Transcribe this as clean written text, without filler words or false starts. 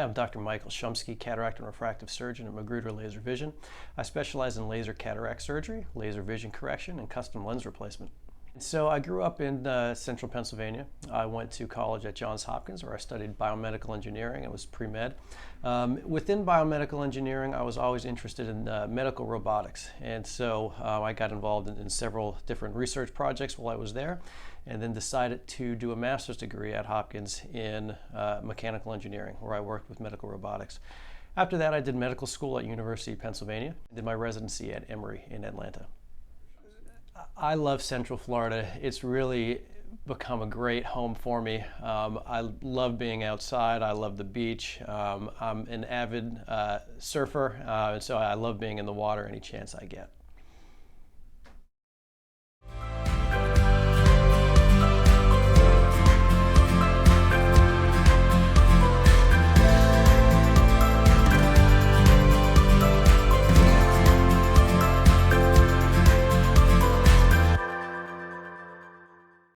I'm Dr. Michael Shumski, cataract and refractive surgeon at Magruder Laser Vision. I specialize in laser cataract surgery, laser vision correction, and custom lens replacement. So I grew up in central Pennsylvania. I went to college at Johns Hopkins where I studied biomedical engineering. I was pre-med. Within biomedical engineering, I was always interested in medical robotics. And so I got involved in several different research projects while I was there, and then decided to do a master's degree at Hopkins in mechanical engineering, where I worked with medical robotics. After that, I did medical school at University of Pennsylvania. I did my residency at Emory in Atlanta. I love Central Florida. It's really become a great home for me. I love being outside. I love the beach. I'm an avid surfer, and so I love being in the water any chance I get.